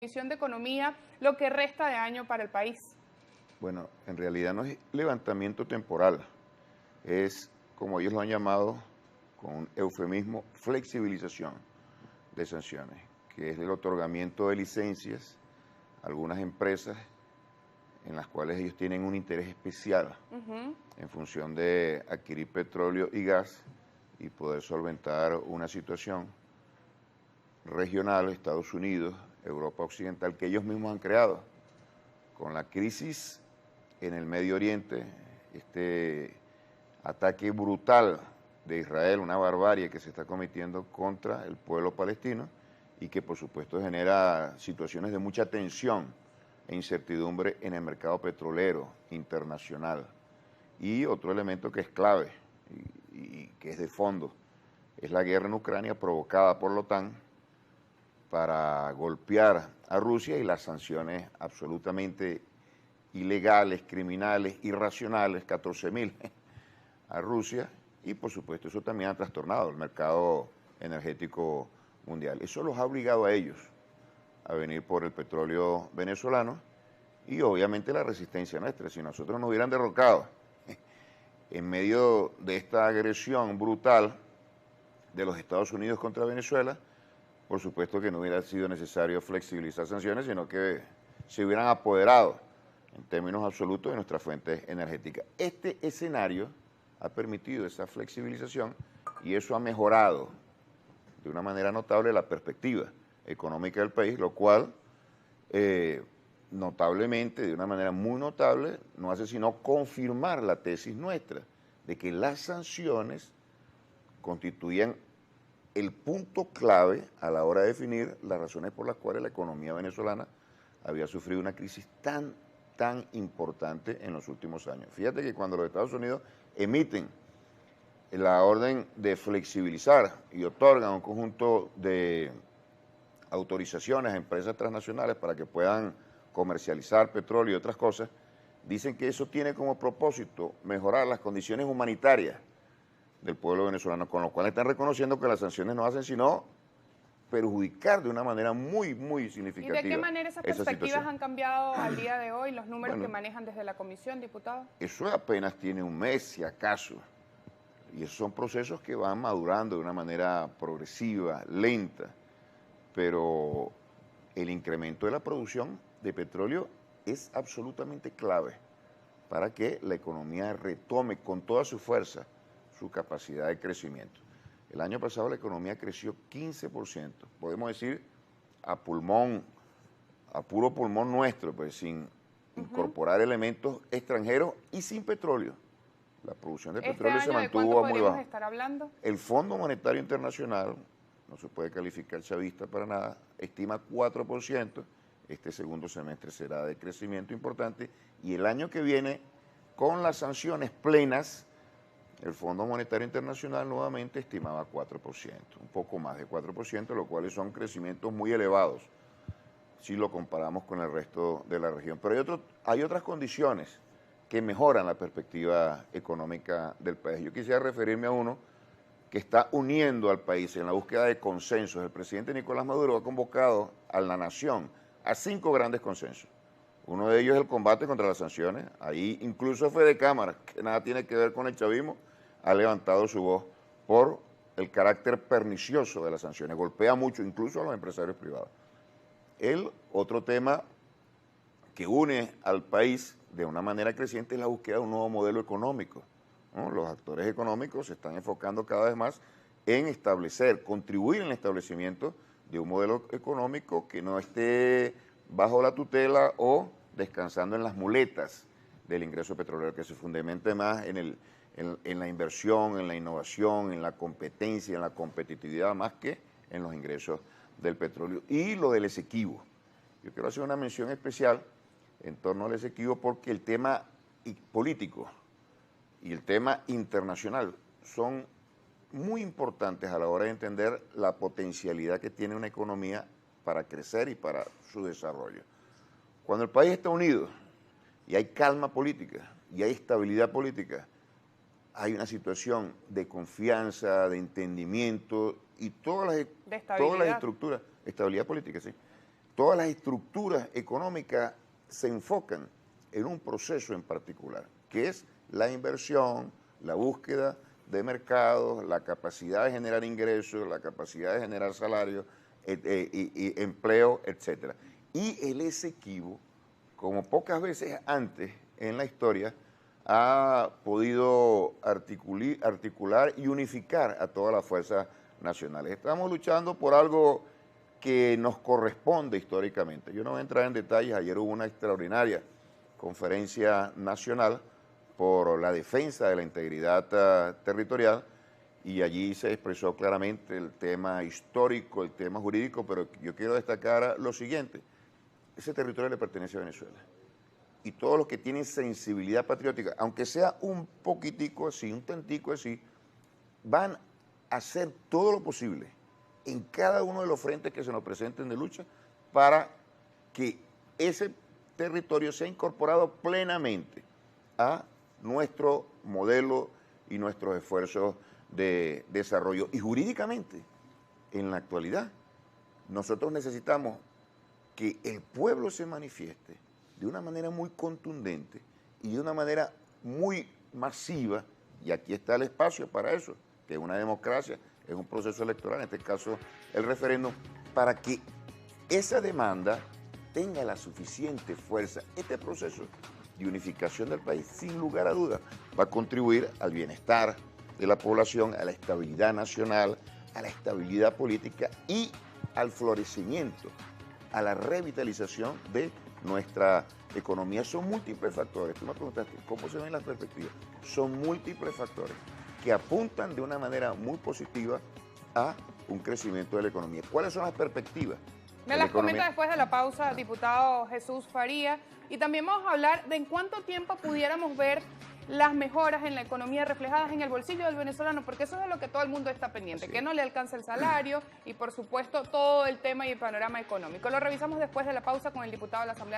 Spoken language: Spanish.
Comisión de Economía lo que resta de año para el país? Bueno, en realidad no es levantamiento temporal, es, como ellos lo han llamado, con un eufemismo, flexibilización de sanciones, que es el otorgamiento de licencias a algunas empresas en las cuales ellos tienen un interés especial en función de adquirir petróleo y gas y poder solventar una situación regional, Estados Unidos, Europa Occidental, que ellos mismos han creado. Con la crisis en el Medio Oriente, este ataque brutal de Israel, una barbarie que se está cometiendo contra el pueblo palestino y que por supuesto genera situaciones de mucha tensión e incertidumbre en el mercado petrolero internacional. Y otro elemento que es clave y que es de fondo, es la guerra en Ucrania provocada por la OTAN para golpear a Rusia y las sanciones absolutamente ilegales, criminales, irracionales, 14.000 a Rusia, y por supuesto eso también ha trastornado el mercado energético mundial. Eso los ha obligado a ellos a venir por el petróleo venezolano y obviamente la resistencia nuestra. Si nosotros nos hubieran derrocado en medio de esta agresión brutal de los Estados Unidos contra Venezuela, por supuesto que no hubiera sido necesario flexibilizar sanciones, sino que se hubieran apoderado en términos absolutos de nuestras fuentes energéticas. Este escenario ha permitido esa flexibilización y eso ha mejorado de una manera notable la perspectiva económica del país, lo cual notablemente, de una manera muy notable, no hace sino confirmar la tesis nuestra de que las sanciones constituían el punto clave a la hora de definir las razones por las cuales la economía venezolana había sufrido una crisis tan importante en los últimos años. Fíjate que cuando los Estados Unidos emiten la orden de flexibilizar y otorgan un conjunto de autorizaciones a empresas transnacionales para que puedan comercializar petróleo y otras cosas, dicen que eso tiene como propósito mejorar las condiciones humanitarias del pueblo venezolano, con lo cual están reconociendo que las sanciones no hacen sino perjudicar de una manera muy significativa. ¿Y de qué manera esas perspectivas han cambiado al día de hoy, los números que manejan desde la comisión, diputado? Eso apenas tiene un mes, si acaso, y esos son procesos que van madurando de una manera progresiva, lenta, pero el incremento de la producción de petróleo es absolutamente clave para que la economía retome con toda su fuerza su capacidad de crecimiento. El año pasado la economía creció 15%, podemos decir a pulmón, a puro pulmón nuestro, pues sin incorporar elementos extranjeros y sin petróleo. La producción de petróleo se mantuvo muy baja. Estar hablando? El Fondo Monetario Internacional, no se puede calificar chavista para nada, estima 4%, este segundo semestre será de crecimiento importante, y el año que viene, con las sanciones plenas, el Fondo Monetario Internacional nuevamente estimaba 4%, un poco más de 4%, lo cual son crecimientos muy elevados si lo comparamos con el resto de la región. Pero hay otras condiciones que mejoran la perspectiva económica del país. Yo quisiera referirme a uno que está uniendo al país en la búsqueda de consensos. El presidente Nicolás Maduro ha convocado a la nación a 5 grandes consensos. Uno de ellos es el combate contra las sanciones. Ahí incluso Fede Cámara, que nada tiene que ver con el chavismo, ha levantado su voz por el carácter pernicioso de las sanciones. Golpea mucho, incluso a los empresarios privados. El otro tema que une al país de una manera creciente es la búsqueda de un nuevo modelo económico, ¿no? Los actores económicos se están enfocando cada vez más en establecer, contribuir en el establecimiento de un modelo económico que no esté bajo la tutela o descansando en las muletas del ingreso petrolero, que se fundamente más en la inversión, en la innovación, en la competencia, en la competitividad, más que en los ingresos del petróleo. Y lo del Esequibo. Yo quiero hacer una mención especial en torno al Esequibo porque el tema político y el tema internacional son muy importantes a la hora de entender la potencialidad que tiene una economía para crecer y para su desarrollo. Cuando el país está unido y hay calma política y hay estabilidad política, hay una situación de confianza, de entendimiento y todas las estructuras, estabilidad política, sí, todas las estructuras económicas se enfocan en un proceso en particular, que es la inversión, la búsqueda de mercados, la capacidad de generar ingresos, la capacidad de generar salarios, y empleo, etc. Y el Esequibo, como pocas veces antes en la historia, ha podido articular y unificar a todas las fuerzas nacionales. Estamos luchando por algo que nos corresponde históricamente. Yo no voy a entrar en detalles, ayer hubo una extraordinaria conferencia nacional por la defensa de la integridad territorial y allí se expresó claramente el tema histórico, el tema jurídico, pero yo quiero destacar lo siguiente: ese territorio le pertenece a Venezuela y todos los que tienen sensibilidad patriótica, aunque sea un poquitico así, un tantico así, van a hacer todo lo posible en cada uno de los frentes que se nos presenten de lucha para que ese territorio sea incorporado plenamente a nuestro modelo y nuestros esfuerzos de desarrollo. Y jurídicamente, en la actualidad, nosotros necesitamos que el pueblo se manifieste de una manera muy contundente y de una manera muy masiva, y aquí está el espacio para eso, que es una democracia, es un proceso electoral, en este caso el referéndum, para que esa demanda tenga la suficiente fuerza. Este proceso de unificación del país, sin lugar a dudas, va a contribuir al bienestar de la población, a la estabilidad nacional, a la estabilidad política y al florecimiento, a la revitalización de nuestra economía. Son múltiples factores. Tú me preguntaste, ¿cómo se ven las perspectivas? Son múltiples factores que apuntan de una manera muy positiva a un crecimiento de la economía. ¿Cuáles son las perspectivas? Me las comenta después de la pausa, diputado Jesús Faría. Y también vamos a hablar de en cuánto tiempo pudiéramos ver las mejoras en la economía reflejadas en el bolsillo del venezolano, porque eso es de lo que todo el mundo está pendiente, sí, que no le alcanza el salario y, por supuesto, todo el tema y el panorama económico. Lo revisamos después de la pausa con el diputado de la Asamblea.